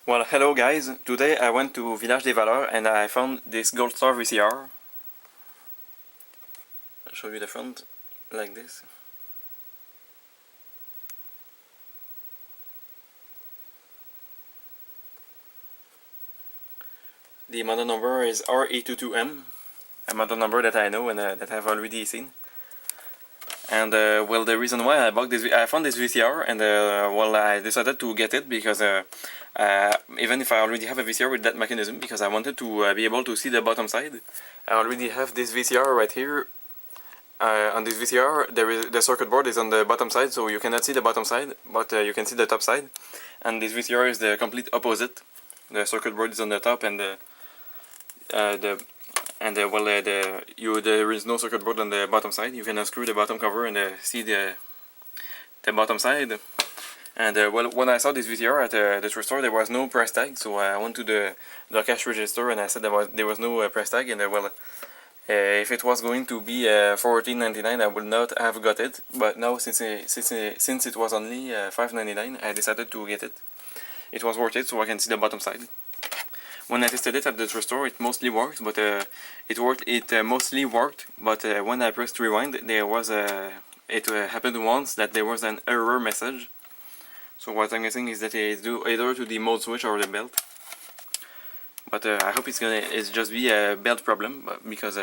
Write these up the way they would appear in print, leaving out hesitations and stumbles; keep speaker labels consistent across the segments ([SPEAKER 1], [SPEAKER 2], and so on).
[SPEAKER 1] Well, hello guys. Today I went to Village des Valeurs and I found this GoldStar VCR. I'll show you the front like this. The model number is R-E22M, a model number that I know and that I've already seen. And well, the reason why I found this VCR and well, I decided to get it because even if I already have a VCR with that mechanism, because I wanted to be able to see the bottom side. I already have this VCR right here. On this VCR, the circuit board is on the bottom side, so you cannot see the bottom side, but you can see the top side. And this VCR is the complete opposite. The circuit board is on the top, and there is no circuit board on the bottom side. You can unscrew the bottom cover and see the bottom side. And well, when I saw this VCR at the thrift store, there was no price tag, so I went to the cash register and I said there was no price tag, and well. If it was going to be $14.99, I would not have got it. But now, since it was only $5.99, I decided to get it. It was worth it, so I can see the bottom side. When I tested it at the thrift store, it mostly works, but mostly worked. But when I pressed rewind, there was it happened once that there was an error message. So what I'm guessing is that it's due either to the mode switch or the belt. But I hope it's just be a belt problem, because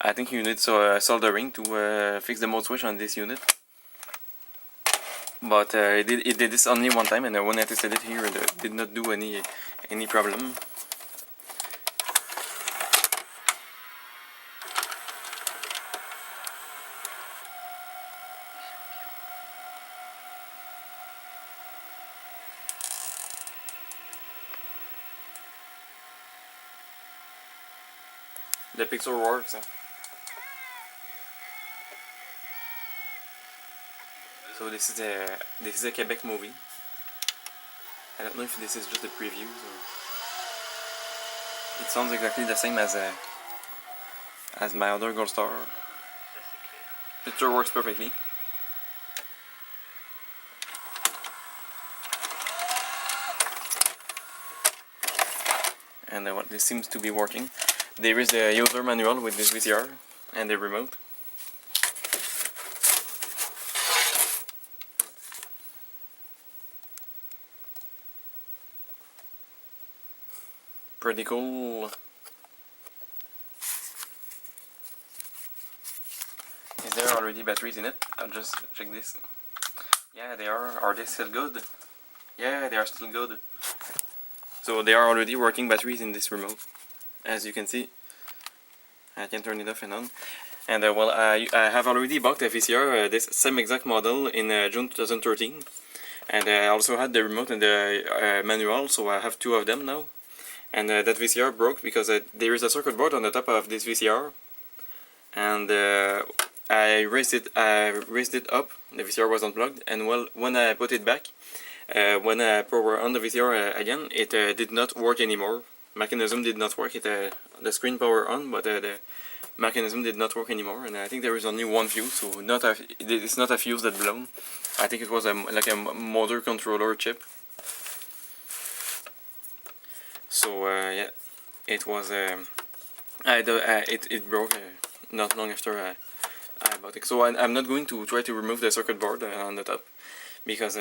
[SPEAKER 1] I think you need soldering to fix the mode switch on this unit. But it did this only one time, and when I tested it here, it did not do any problem. The picture works. So this is a Quebec movie. I don't know if this is just a preview. It sounds exactly the same as my other GoldStar. Picture works perfectly. And what this seems to be working. There is a user manual with this VCR and the remote. Pretty cool. Is there already batteries in it? I'll just check this. Yeah, they are. Are they still good? Yeah, they are still good. So they are already working batteries in this remote. As you can see, I can turn it off and on. And well, I have already bought a VCR, this same exact model in June 2013. And I also had the remote and the manual, so I have two of them now. And that VCR broke because there is a circuit board on the top of this VCR. And I raised it up, the VCR was unplugged, and well, when I put it back, when I power on the VCR again, it did not work anymore. Mechanism did not work. The screen power on, but the mechanism did not work anymore. And I think there is only one fuse, so it's not a fuse that blown. I think it was like a motor controller chip. So yeah, it was it broke not long after I bought it. So I'm not going to try to remove the circuit board on the top, because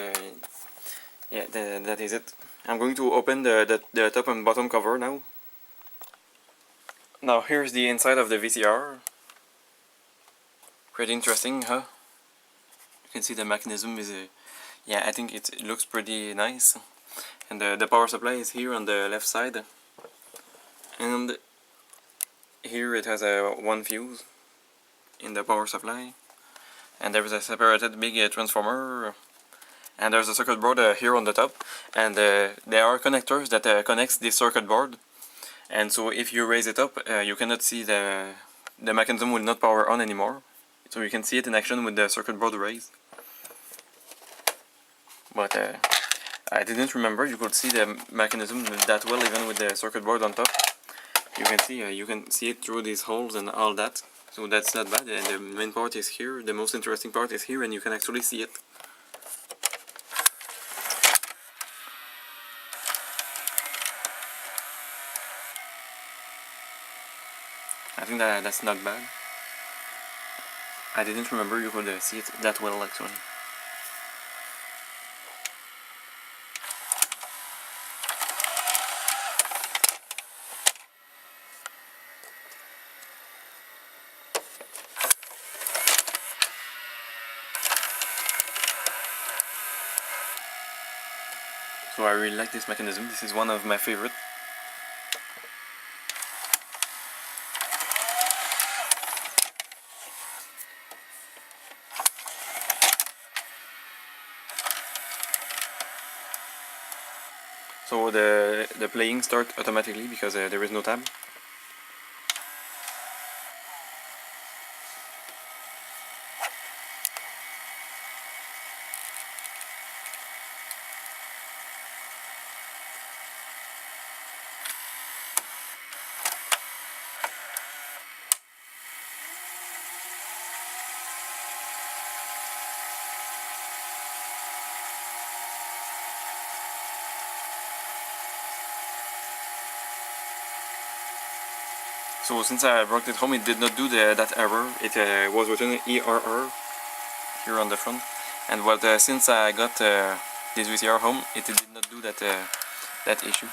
[SPEAKER 1] yeah, that is it. I'm going to open the top and bottom cover now. Now here's the inside of the VCR. Pretty interesting, huh? You can see the mechanism is yeah, I think it looks pretty nice. And the power supply is here on the left side. And here it has one fuse in the power supply. And there is a separated big transformer. And there's a circuit board here on the top, and there are connectors that connects this circuit board. And so if you raise it up, you cannot see the mechanism will not power on anymore. So you can see it in action with the circuit board raised. But I didn't remember you could see the mechanism that well even with the circuit board on top. You can see it through these holes and all that. So that's not bad. And the main part is here. The most interesting part is here, and you can actually see it. I think that's not bad. I didn't remember you could see it that well actually. So I really like this mechanism. This is one of my favorite. So the playing starts automatically because there is no tab. So since I brought it home, it did not do that error. It was written ERR here on the front. And since I got this VCR home, it did not do that issue.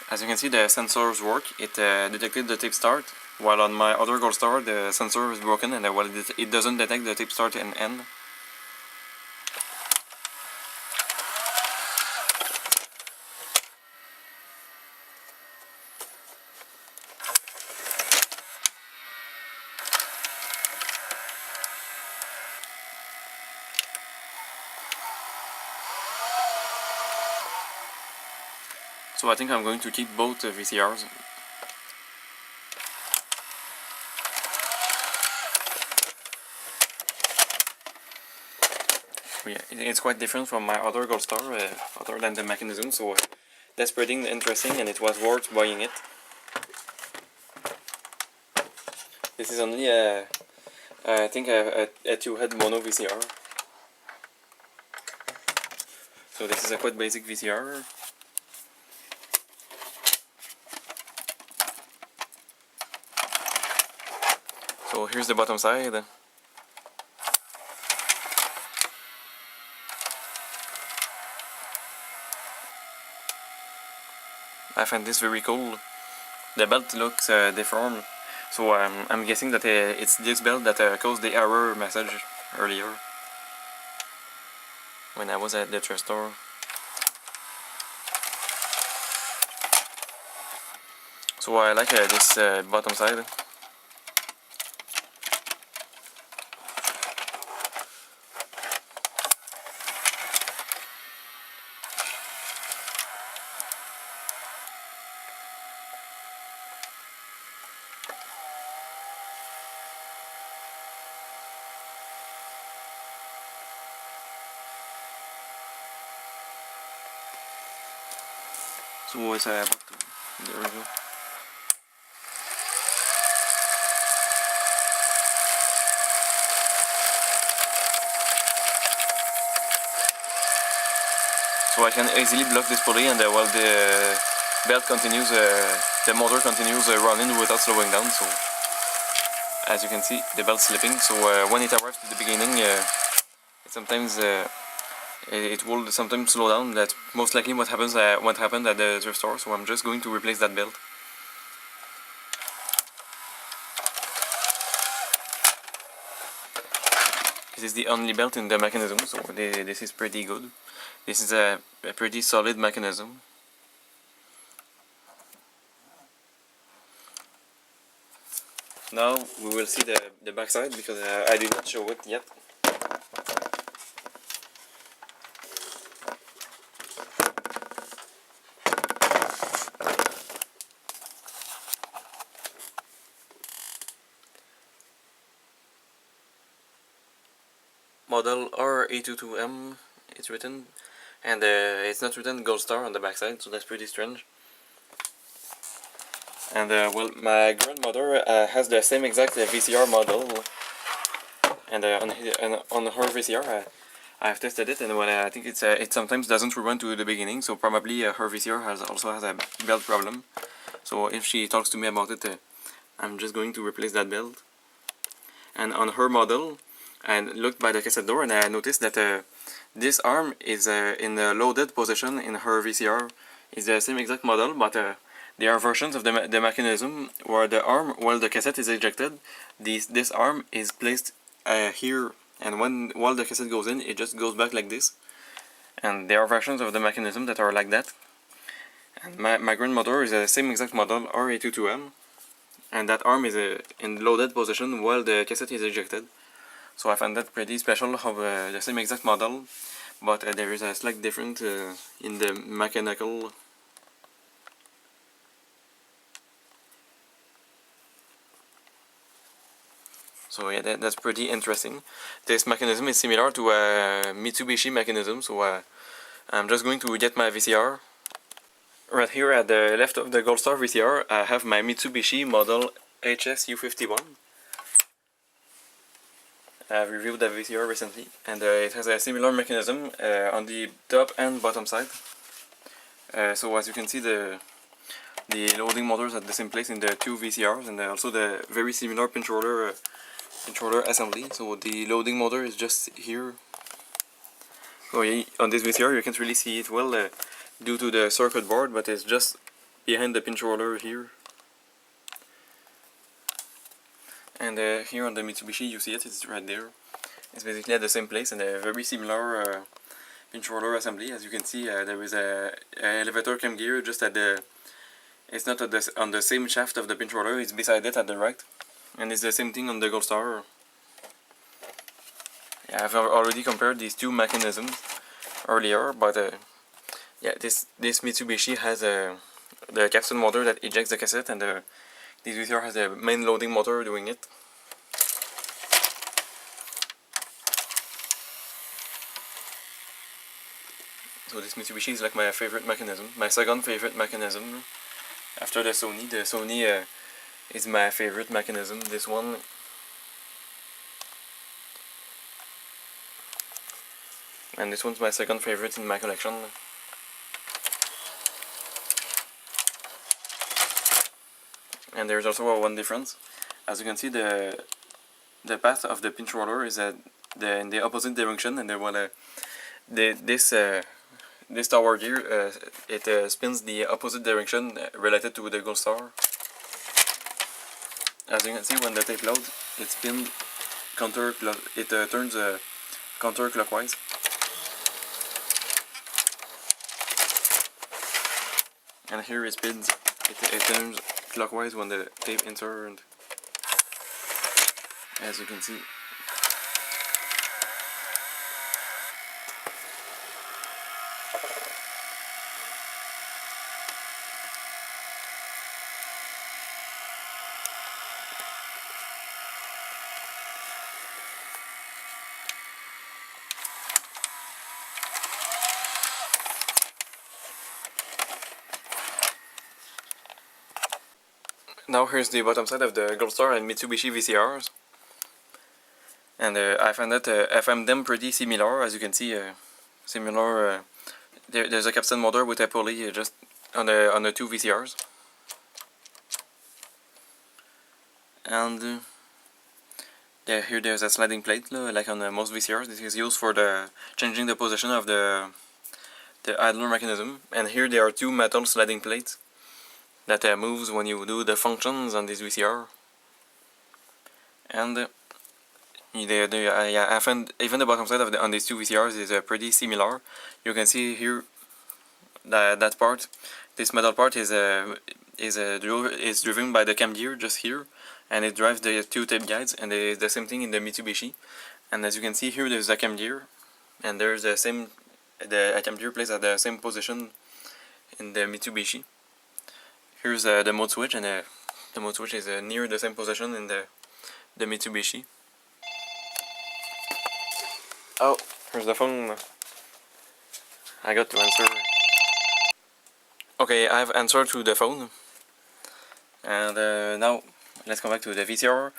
[SPEAKER 1] As you can see, the sensors work. It detected the tape start, while on my other GoldStar the sensor is broken and it doesn't detect the tape start and end. So I think I'm going to keep both VCRs. Yeah, it's quite different from my other GoldStar, other than the mechanism, so that's pretty interesting and it was worth buying it. This is only I think a 2-head mono VCR. So this is a quite basic VCR. So here's the bottom side. I find this very cool. The belt looks deformed, so I'm guessing that it's this belt that caused the error message earlier when I was at the thrift store. So I like this bottom side. So it's there we go. So I can easily block this pulley and while the belt continues, the motor continues running without slowing down. So as you can see, the belt's slipping. So when it arrives to the beginning, it will sometimes slow down. That's most likely what happened at the thrift store. So I'm just going to replace that belt. This is the only belt in the mechanism, so this is pretty good. This is a pretty solid mechanism. Now we will see the back side because I did not show it yet. Model R-E22M, it's written, and it's not written GoldStar on the backside, so that's pretty strange. And well, my grandmother has the same exact VCR model, and on her VCR I've tested it, and well, I think it sometimes doesn't rerun to the beginning, so probably her VCR also has a belt problem. So if she talks to me about it, I'm just going to replace that belt. And on her model, I looked by the cassette door and I noticed that this arm is in the loaded position in her VCR. It's the same exact model, but there are versions of the mechanism where the arm, while the cassette is ejected, this arm is placed here, and while the cassette goes in, it just goes back like this. And there are versions of the mechanism that are like that. And my grandmother is the same exact model, R-E22M, and that arm is in loaded position while the cassette is ejected. So I find that pretty special of the same exact model, but there is a slight difference in the mechanical. So yeah, that's pretty interesting. This mechanism is similar to a Mitsubishi mechanism, so I'm just going to get my VCR. Right here at the left of the GoldStar VCR, I have my Mitsubishi model HSU51. I've reviewed the VCR recently, and it has a similar mechanism on the top and bottom side. So as you can see, the loading motors at the same place in the two VCRs, and also the very similar pinch roller assembly. So the loading motor is just here. Oh yeah, on this VCR you can't really see it well due to the circuit board, but it's just behind the pinch roller here. And here on the Mitsubishi you see it, it's right there. It's basically at the same place and a very similar pinch roller assembly. As you can see, there is a elevator cam gear just at the... It's not at on the same shaft of the pinch roller, it's beside it at the right. And it's the same thing on the GoldStar. Yeah, I've already compared these two mechanisms earlier, but yeah, this Mitsubishi has the capsule motor that ejects the cassette, and this VCR has the main loading motor doing it. So this Mitsubishi is like my favorite mechanism, my second favorite mechanism. After the Sony is my favorite mechanism. This one. And this one's my second favorite in my collection. And there's also one difference. As you can see, the path of the pinch roller is in the opposite direction, and this tower gear it spins the opposite direction related to the GoldStar. As you can see, when the tape loads, it spins turns counterclockwise. And here it spins, it turns clockwise when the tape inserts, as you can see. Now here's the bottom side of the GoldStar and Mitsubishi VCRs, and I find that I find them pretty similar. As you can see, similar. There's a capstan motor with a pulley just on the two VCRs, and here there's a sliding plate like on most VCRs. This is used for the changing the position of the idler mechanism, and here there are two metal sliding plates that moves when you do the functions on this VCR. And I find even the bottom side of on these two VCRs is pretty similar. You can see here that part, this metal part is driven by the cam gear just here, and it drives the two tape guides, and it's the same thing in the Mitsubishi. And as you can see here, there's a cam gear, and there's the cam gear placed at the same position in the Mitsubishi. Here's the mode switch, and the mode switch is near the same position in the Mitsubishi. Oh, here's the phone. I got to answer. Okay, I've answered to the phone. And now let's come back to the VCR.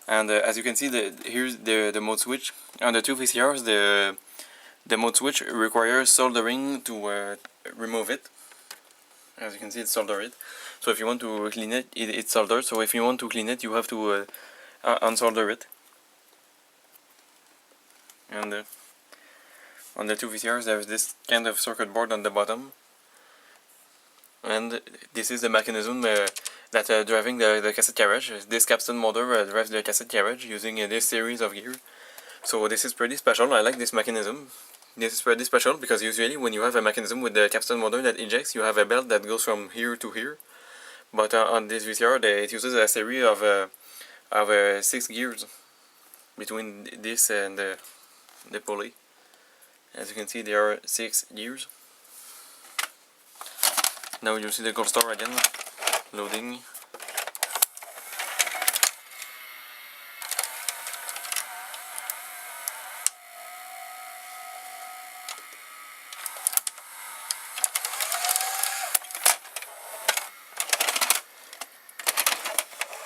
[SPEAKER 1] And as you can see, here's the mode switch. On the two VCRs, the mode switch requires soldering to remove it. As you can see, it's soldered. So if you want to clean it, it's soldered. So if you want to clean it, you have to unsolder it. And on the two VCRs, there's this kind of circuit board on the bottom. And this is the mechanism that driving the cassette carriage. This capstan motor drives the cassette carriage using this series of gears. So this is pretty special. I like this mechanism. This is pretty special because usually when you have a mechanism with the capstan motor that ejects, you have a belt that goes from here to here. But on this VCR, it uses a series of 6 gears between this and the pulley. As you can see, there are 6 gears. Now you see the GoldStar again, loading.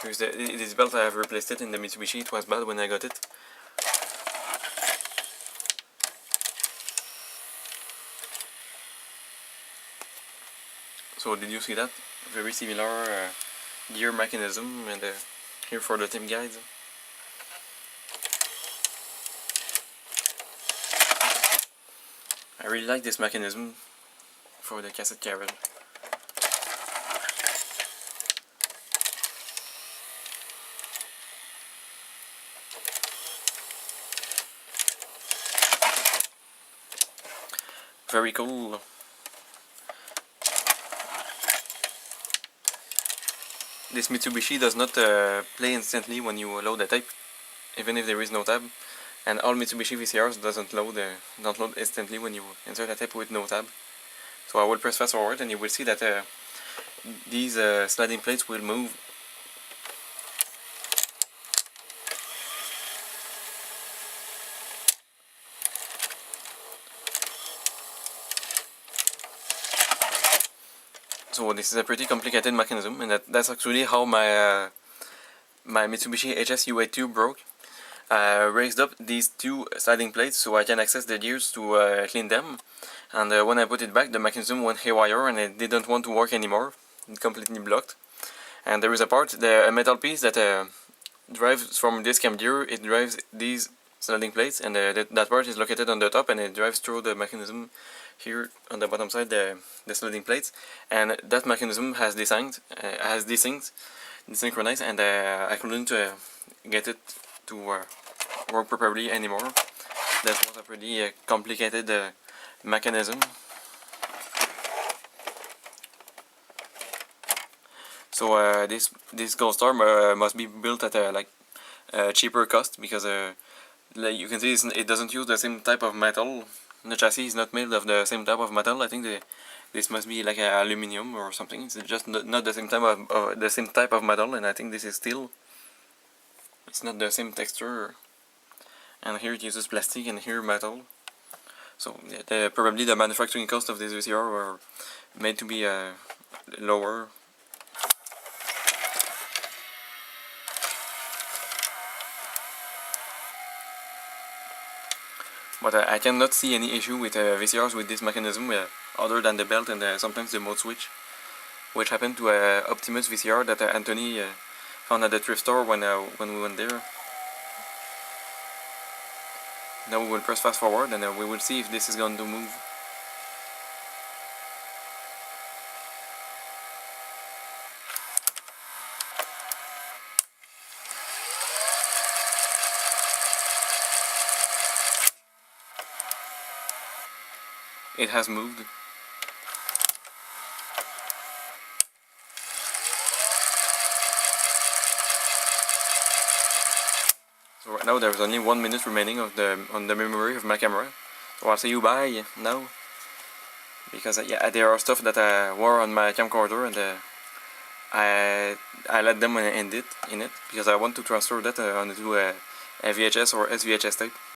[SPEAKER 1] Here's this belt. I have replaced it in the Mitsubishi. It was bad when I got it. So did you see that? Very similar gear mechanism, and here for the tip guides. I really like this mechanism for the cassette carriage. Very cool. This Mitsubishi does not play instantly when you load the tape, even if there is no tab. And all Mitsubishi VCRs don't load instantly when you insert a tape with no tab. So I will press fast forward and you will see that these sliding plates will move. So this is a pretty complicated mechanism, and that's actually how my my Mitsubishi HS-U82 broke. Raised up these two sliding plates so I can access the gears to clean them, and when I put it back, the mechanism went haywire and it didn't want to work anymore. It completely blocked. And there is a part, a metal piece that drives from this cam gear. It drives these sliding plates, and that part is located on the top, and it drives through the mechanism here on the bottom side, the sliding plates, and that mechanism has desynced, desynchronized, and I couldn't get it to work properly anymore. That was a pretty complicated mechanism. So this GoldStar must be built at a cheaper cost, because like you can see, it doesn't use the same type of metal. The chassis is not made of the same type of metal. I think this must be like aluminium or something. It's just not the same type of metal, and I think this is steel. It's not the same texture. And here it uses plastic, and here metal. So probably the manufacturing cost of this VCR were made to be lower. But I cannot see any issue with VCRs with this mechanism other than the belt and sometimes the mode switch, which happened to Optimus VCR that Anthony found at the thrift store when we went there. Now we will press fast forward and we will see if this is going to move. It has moved. So right now there's only 1 minute remaining on the memory of my camera. So I'll say you bye now, because yeah, there are stuff that were on my camcorder, and I let them in it because I want to transfer that onto a VHS or SVHS tape.